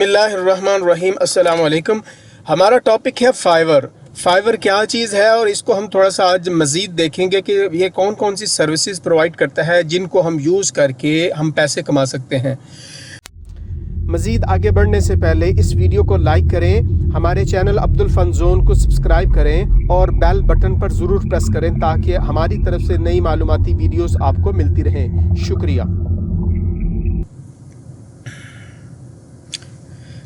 बिस्मिल्लाहिर्रहमानिर्रहीम अस्सलाम वालेकुम। हमारा टॉपिक है फाइवर। फाइवर क्या चीज़ है और इसको हम थोड़ा सा आज मज़ीद देखेंगे कि ये कौन कौन सी सर्विसेज प्रोवाइड करता है जिनको हम यूज़ करके हम पैसे कमा सकते हैं। मज़ीद आगे बढ़ने से पहले इस वीडियो को लाइक करें, हमारे चैनल अब्दुल फन जोन को सब्सक्राइब करें और बेल बटन पर ज़रूर प्रेस करें ताकि हमारी तरफ से नई मालूमाती वीडियोस आपको मिलती रहें। शुक्रिया।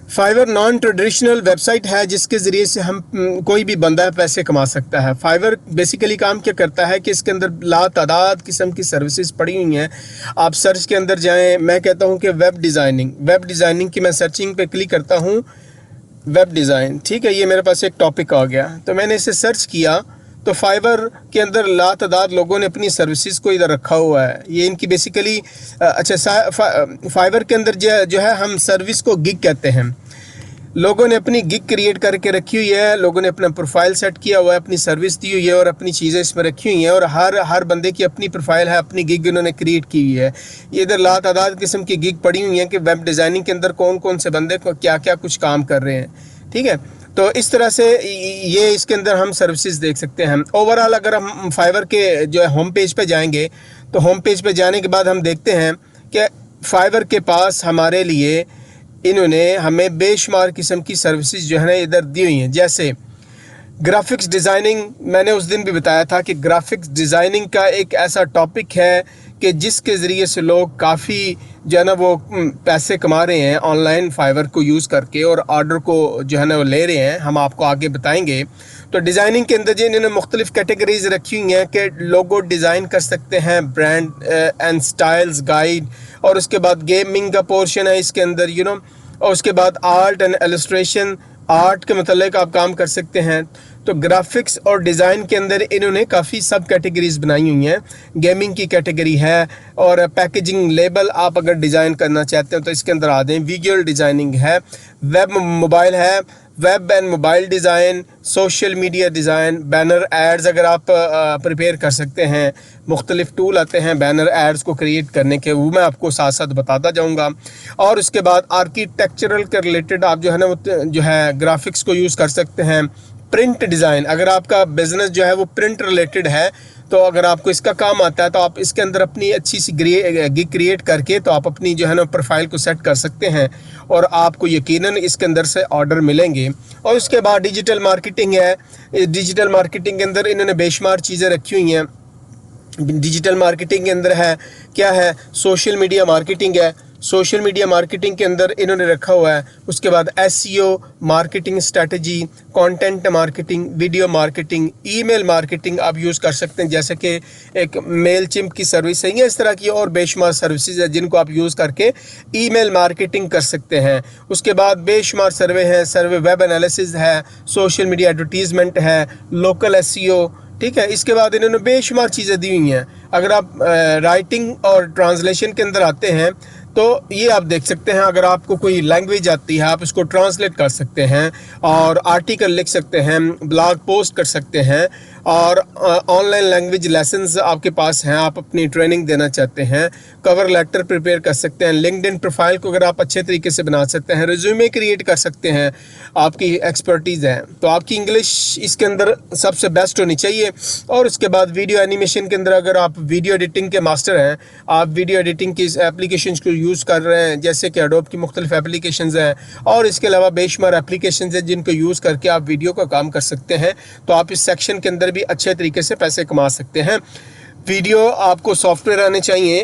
फाइवर नॉन ट्रेडिशनल वेबसाइट है जिसके ज़रिए से हम कोई भी बंदा पैसे कमा सकता है। फाइवर बेसिकली काम क्या करता है कि इसके अंदर लातादाद किस्म की सर्विसेज पड़ी हुई हैं। आप सर्च के अंदर जाएं, मैं कहता हूं कि वेब डिज़ाइनिंग की मैं सर्चिंग पे क्लिक करता हूं, वेब डिज़ाइन, ठीक है। ये मेरे पास एक टॉपिक आ गया तो मैंने इसे सर्च किया तो फाइवर के अंदर लातादाद लोगों ने अपनी सर्विसेज को इधर रखा हुआ है। ये इनकी बेसिकली फाइवर के अंदर जो है हम सर्विस को गिग कहते हैं। लोगों ने अपनी गिग क्रिएट करके रखी हुई है, लोगों ने अपना प्रोफाइल सेट किया हुआ है, अपनी सर्विस दी हुई है और अपनी चीज़ें इसमें रखी हुई हैं और हर बंदे की अपनी प्रोफाइल है, अपनी गिग उन्होंने क्रिएट की हुई है। ये इधर लातादाद किस्म की गिग पड़ी हुई हैं कि वेब डिज़ाइनिंग के अंदर कौन कौन से बंदे को क्या क्या कुछ काम कर रहे हैं, ठीक है। तो इस तरह से ये इसके अंदर हम सर्विसेज देख सकते हैं। ओवरऑल अगर हम फाइवर के जो है होम पेज पे जाएंगे तो होम पेज पे जाने के बाद हम देखते हैं कि फाइवर के पास हमारे लिए इन्होंने हमें बेशुमार किस्म की सर्विसेज जो है ना इधर दी हुई हैं। जैसे ग्राफिक्स डिज़ाइनिंग, मैंने उस दिन भी बताया था कि ग्राफिक्स डिज़ाइनिंग का एक ऐसा टॉपिक है कि जिसके ज़रिए से लोग काफ़ी जो है ना वो पैसे कमा रहे हैं ऑनलाइन फाइवर को यूज़ करके और ऑर्डर को जो है ना वो ले रहे हैं। हम आपको आगे बताएंगे। तो डिज़ाइनिंग के अंदर जो इन्होंने मुख्तलिफ़ कैटेगरीज रखी हुई हैं कि लोगो डिज़ाइन कर सकते हैं, ब्रांड एंड स्टाइल्स गाइड, और उसके बाद गेमिंग का पोर्शन है इसके अंदर और उसके बाद आर्ट एंड इलस्ट्रेशन, आर्ट के मतलब आप काम कर सकते हैं। तो ग्राफिक्स और डिज़ाइन के अंदर इन्होंने काफ़ी सब कैटेगरीज बनाई हुई हैं। गेमिंग की कैटेगरी है और पैकेजिंग लेबल आप अगर डिज़ाइन करना चाहते हैं तो इसके अंदर आ दें। विजुअल डिज़ाइनिंग है, वेब मोबाइल है, web and mobile design, social media design, banner ads अगर आप प्रिपेयर कर सकते हैं। मुख्तलिफ टूल आते हैं बैनर एड्स को क्रिएट करने के, वो मैं आपको साथ साथ बताता जाऊंगा। और उसके बाद आर्किटेक्चरल के रिलेटेड आप जो है ना वो जो है ग्राफिक्स को यूज़ कर सकते हैं। प्रिंट डिज़ाइन, अगर आपका बिज़नेस जो है वो प्रिंट रिलेटेड है तो अगर आपको इसका काम आता है तो आप इसके अंदर अपनी अच्छी सी गिग क्रिएट करके तो आप अपनी जो है ना प्रोफाइल को सेट कर सकते हैं और आपको यकीनन इसके अंदर से ऑर्डर मिलेंगे। और उसके बाद डिजिटल मार्केटिंग है। डिजिटल मार्केटिंग के अंदर इन्होंने बेशुमार चीज़ें रखी हुई हैं। डिजिटल मार्केटिंग के अंदर है क्या है, सोशल मीडिया मार्केटिंग है। सोशल मीडिया मार्केटिंग के अंदर इन्होंने रखा हुआ है। उसके बाद SEO, marketing strategy, content marketing, video marketing, email marketing आप यूज़ कर सकते हैं। जैसे कि एक मेल चिम्प की सर्विस है, या इस तरह की और बेशुमार सर्विसेज है जिनको आप यूज़ करके ईमेल मार्केटिंग कर सकते हैं। उसके बाद बेशुमार सर्वे हैं, सर्वे वेब एनालिसिस है, सोशल मीडिया एडवर्टीज़मेंट है, लोकल एसईओ, ठीक है। इसके बाद इन्होंने बेशुमार चीज़ें दी हुई हैं। अगर आप राइटिंग और ट्रांसलेशन के अंदर आते हैं तो ये आप देख सकते हैं, अगर आपको कोई लैंग्वेज आती है आप इसको ट्रांसलेट कर सकते हैं और आर्टिकल लिख सकते हैं, ब्लॉग पोस्ट कर सकते हैं और ऑनलाइन लैंग्वेज लेसन्स आपके पास हैं, आप अपनी ट्रेनिंग देना चाहते हैं, कवर लेटर प्रिपेयर कर सकते हैं, लिंक्डइन प्रोफाइल को अगर आप अच्छे तरीके से बना सकते हैं, रिज्यूमे क्रिएट कर सकते हैं, आपकी एक्सपर्टीज़ है तो आपकी इंग्लिश इसके अंदर सबसे बेस्ट होनी चाहिए। और उसके बाद वीडियो एनिमेशन के अंदर अगर आप वीडियो एडिटिंग के मास्टर हैं, आप वीडियो एडिटिंग की एप्लीकेशन को यूज़ कर रहे हैं जैसे कि एडोब की मुख्तलिफ एप्लीकेशंस हैं और इसके अलावा बेशुमार एप्लीकेशंस हैं जिनको यूज़ करके आप वीडियो का काम कर सकते हैं, तो आप इस सेक्शन के अंदर भी अच्छे तरीके से पैसे कमा सकते हैं। वीडियो आपको सॉफ्टवेयर आने चाहिए।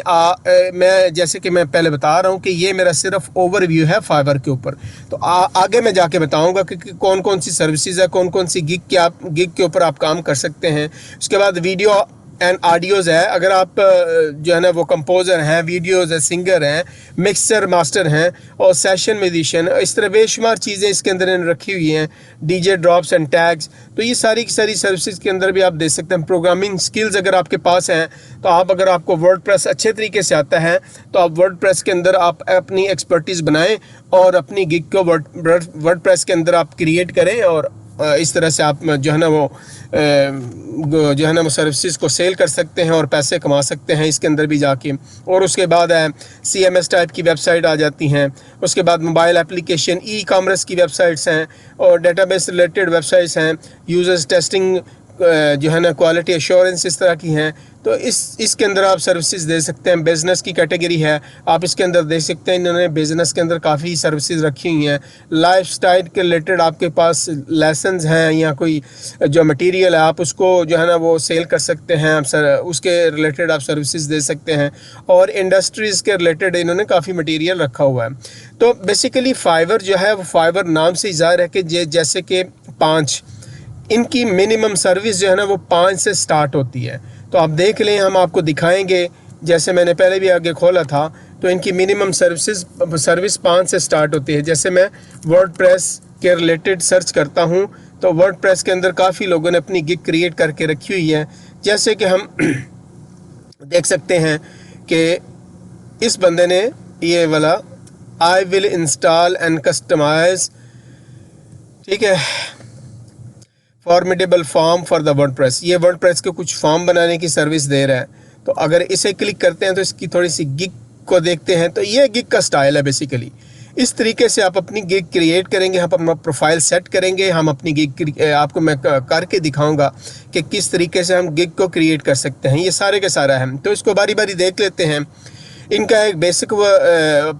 मैं जैसे कि मैं पहले बता रहा हूँ कि ये मेरा सिर्फ ओवरव्यू है फाइवर के ऊपर, तो आगे मैं जाके बताऊँगा कि कौन कौन सी सर्विसेज है, कौन कौन सी गिग के ऊपर आप काम कर सकते हैं। उसके बाद वीडियो एंड ऑडियोज़ है, अगर आप जो है ना वो कंपोज़र हैं, वीडियोज़ है, सिंगर हैं, मिक्सर मास्टर हैं और सेशन म्यूजिशियन, इस तरह बेशुमार चीज़ें इसके अंदर रखी हुई हैं। डीजे ड्रॉप्स एंड टैग्स, तो ये सारी की सारी सर्विसेज के अंदर भी आप दे सकते हैं। प्रोग्रामिंग स्किल्स अगर आपके पास हैं तो आप, अगर आपको वर्डप्रेस अच्छे तरीके से आता है तो आप वर्डप्रेस के अंदर आप अपनी एक्सपर्टीज़ बनाएं और अपनी गिग को वर्डप्रेस के अंदर आप क्रिएट करें और इस तरह से आप जो है ना वो सर्विसेज को सेल कर सकते हैं और पैसे कमा सकते हैं इसके अंदर भी जाके। और उसके बाद है CMS टाइप की वेबसाइट आ जाती हैं, उसके बाद मोबाइल एप्लीकेशन, ई-कॉमर्स की वेबसाइट्स हैं और डेटाबेस रिलेटेड वेबसाइट्स हैं, यूज़र्स टेस्टिंग जो है ना क्वालिटी एश्योरेंस इस तरह की हैं। तो इसके अंदर आप सर्विसेज दे सकते हैं। बिज़नेस की कैटेगरी है, आप इसके अंदर दे सकते हैं। इन्होंने बिज़नेस के अंदर काफ़ी सर्विसेज रखी हुई हैं। लाइफस्टाइल के रिलेटेड आपके पास लेसन्स हैं या कोई जो मटेरियल है आप उसको जो है ना वो सेल कर सकते हैं, आप उसके रिलेटेड आप सर्विसेज दे सकते हैं। और इंडस्ट्रीज़ के रिलेटेड इन्होंने काफ़ी मटेरियल रखा हुआ है। तो बेसिकली फाइवर जो है वो फाइवर नाम से ज़ाहिर है कि जैसे कि 5 इनकी मिनिमम सर्विस जो है ना वो 5 से स्टार्ट होती है। तो आप देख लें, हम आपको दिखाएंगे, जैसे मैंने पहले भी आगे खोला था, तो इनकी मिनिमम सर्विस 5 से स्टार्ट होती है। जैसे मैं वर्डप्रेस के रिलेटेड सर्च करता हूं तो वर्डप्रेस के अंदर काफ़ी लोगों ने अपनी गिग क्रिएट करके रखी हुई है। जैसे कि हम देख सकते हैं कि इस बंदे ने ये वाला I will install and customise, ठीक है, formidable form for the WordPress. ये वर्डप्रेस के कुछ फॉर्म बनाने की सर्विस दे रहा है। तो अगर इसे क्लिक करते हैं तो इसकी थोड़ी सी गिग को देखते हैं, तो ये गिग का स्टाइल है बेसिकली। इस तरीके से आप अपनी गिग क्रिएट करेंगे, हम अपना प्रोफाइल सेट करेंगे, हम अपनी गिग आपको मैं करके दिखाऊंगा कि किस तरीके से हम गिग को क्रिएट कर सकते हैं। ये सारे के सारा है, तो इसको बारी बारी देख लेते हैं। इनका एक बेसिक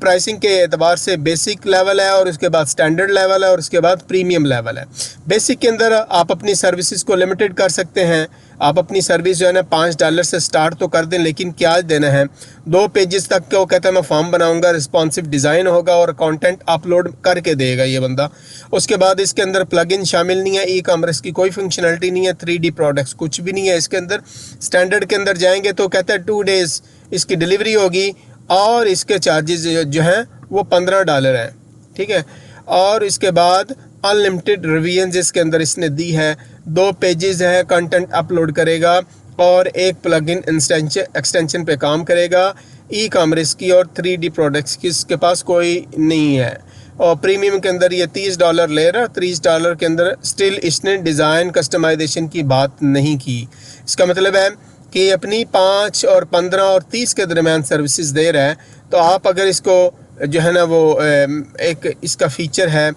प्राइसिंग के एतबार से बेसिक लेवल है और उसके बाद स्टैंडर्ड लेवल है और उसके बाद प्रीमियम लेवल है। बेसिक के अंदर आप अपनी सर्विसेज को लिमिटेड कर सकते हैं। आप अपनी सर्विस जो है ना $5 से स्टार्ट तो कर दें, लेकिन क्या देना है 2 पेजेस तक के वो कहता है मैं फॉर्म बनाऊंगा, रिस्पॉन्सिव डिज़ाइन होगा और कंटेंट अपलोड करके देगा ये बंदा। उसके बाद इसके अंदर प्लगइन शामिल नहीं है, ई-कॉमर्स की कोई फंक्शनलिटी नहीं है, 3D प्रोडक्ट्स कुछ भी नहीं है इसके अंदर। स्टैंडर्ड के अंदर जाएंगे तो कहता है 2 डेज़ इसकी डिलीवरी होगी और इसके चार्जेस जो हैं वो $15 हैं, ठीक है। और इसके बाद अनलिमिटेड रिवीजन इसके अंदर इसने दी है, 2 पेजेस है, कंटेंट अपलोड करेगा और एक प्लगइन एक्सटेंशन पे काम करेगा। ई-कॉमर्स की और 3D प्रोडक्ट्स की इसके पास कोई नहीं है। और प्रीमियम के अंदर ये $30 ले रहा है। $30 के अंदर स्टिल इसने डिज़ाइन कस्टमाइजेशन की बात नहीं की। इसका मतलब है कि अपनी 5 और 15 और 30 के दरमियान सर्विसेज दे रहा है। तो आप अगर इसको जो है ना वो एक इसका फीचर है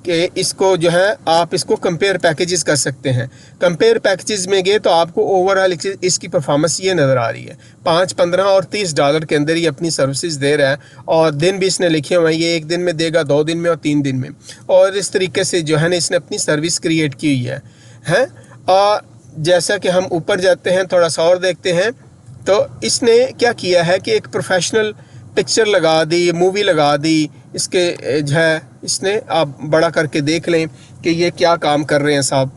कि इसको जो है आप इसको कंपेयर पैकेजेस कर सकते हैं। कंपेयर पैकेजेस में गए तो आपको ओवरऑल इसकी परफॉर्मेंस ये नज़र आ रही है। 5, 15 और $30 के अंदर ही अपनी सर्विसेज दे रहा है और दिन भी इसने लिखे हुए हैं, ये 1 दिन में देगा, 2 दिन में और 3 दिन में। और इस तरीके से जो है ना इसने अपनी सर्विस क्रिएट की हुई है। और जैसा कि हम ऊपर जाते हैं थोड़ा सा और देखते हैं, तो इसने क्या किया है कि एक प्रोफेशनल पिक्चर लगा दी, मूवी लगा दी इसके जो है, इसने आप बड़ा करके देख लें कि ये क्या काम कर रहे हैं साहब।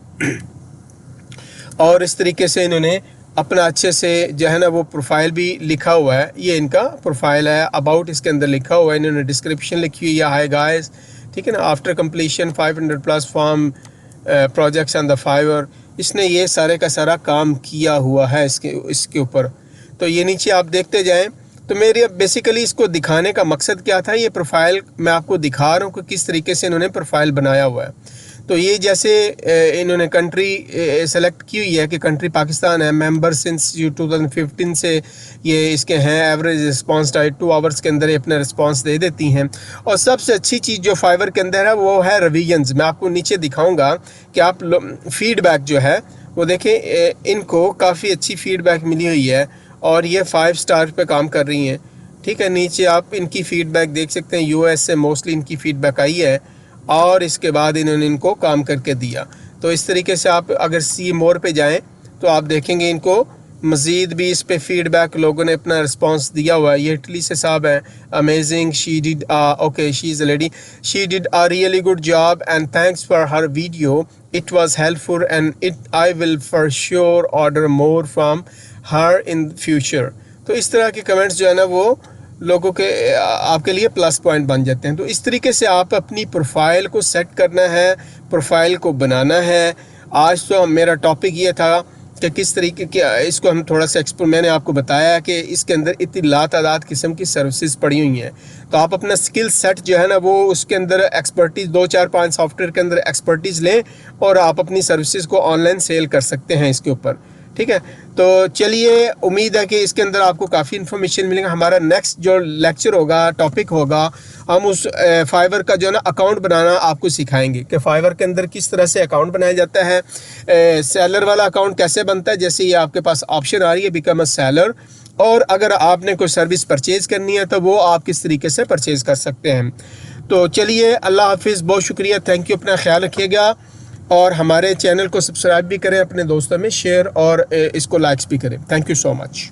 और इस तरीके से इन्होंने अपना अच्छे से जो है ना वो प्रोफाइल भी लिखा हुआ है। ये इनका प्रोफाइल है, अबाउट इसके अंदर लिखा हुआ है, इन्होंने डिस्क्रिप्शन लिखी हुई है, हाय गाइस, ठीक है ना, after completion 500+ form projects on the Fiverr. इसने ये सारे का सारा काम किया हुआ है इसके ऊपर। तो ये नीचे आप देखते जाएं। तो मेरे बेसिकली इसको दिखाने का मकसद क्या था, ये प्रोफाइल मैं आपको दिखा रहा हूँ कि किस तरीके से इन्होंने प्रोफाइल बनाया हुआ है। तो ये जैसे इन्होंने कंट्री सेलेक्ट की हुई है कि कंट्री पाकिस्तान है, मेंबर सिंस 2015 से ये इसके हैं, एवरेज रिस्पांस टाइम 2 आवर्स के अंदर ये अपना रिस्पांस दे देती हैं। और सबसे अच्छी चीज़ जो फाइवर के अंदर है वो है रिवीजन्स। मैं आपको नीचे दिखाऊंगा कि आप फीडबैक जो है वो देखें, इनको काफ़ी अच्छी फीडबैक मिली हुई है और ये 5 स्टार पे काम कर रही हैं, ठीक है। नीचे आप इनकी फ़ीडबैक देख सकते हैं, US से मोस्टली इनकी फ़ीडबैक आई है और इसके बाद इन्होंने इनको काम करके दिया। तो इस तरीके से आप अगर सी मोर पे जाएं तो आप देखेंगे इनको मज़ीद भी इस पे फ़ीडबैक लोगों ने अपना रिस्पांस दिया हुआ है। ये इटली से साहब हैं, amazing, she did okay, she is a lady, she did a really good job and thanks for her video, it was helpful and I will for sure order more from her in future. तो इस तरह के comments जो है ना वो लोगों के आपके लिए प्लस पॉइंट बन जाते हैं। तो इस तरीके से आप अपनी प्रोफाइल को सेट करना है, प्रोफाइल को बनाना है। आज तो मेरा टॉपिक ये था कि किस तरीके के इसको हम थोड़ा सा मैंने आपको बताया कि इसके अंदर इतनी लातादाद किस्म की सर्विसेज पड़ी हुई हैं। तो आप अपना स्किल सेट जो है ना वो उसके अंदर एक्सपर्टीज़ 2 4 5 सॉफ्टवेयर के अंदर एक्सपर्टीज़ लें और आप अपनी सर्विसेज को ऑनलाइन सेल कर सकते हैं इसके ऊपर। ठीक है, तो चलिए, उम्मीद है कि इसके अंदर आपको काफ़ी इन्फॉर्मेशन मिलेगा। हमारा नेक्स्ट जो लेक्चर होगा, टॉपिक होगा, हम उस फाइवर का जो है ना अकाउंट बनाना आपको सिखाएंगे कि फाइवर के अंदर किस तरह से अकाउंट बनाया जाता है, सेलर वाला अकाउंट कैसे बनता है। जैसे ये आपके पास ऑप्शन आ रही है बिकम अ सेलर, और अगर आपने कोई सर्विस परचेज़ करनी है तो वो आप किस तरीके से परचेज़ कर सकते हैं। तो चलिए, अल्लाह हाफिज़, बहुत शुक्रिया, थैंक यू, अपना ख्याल रखिएगा और हमारे चैनल को सब्सक्राइब भी करें, अपने दोस्तों में शेयर और इसको लाइक्स भी करें। Thank you so much.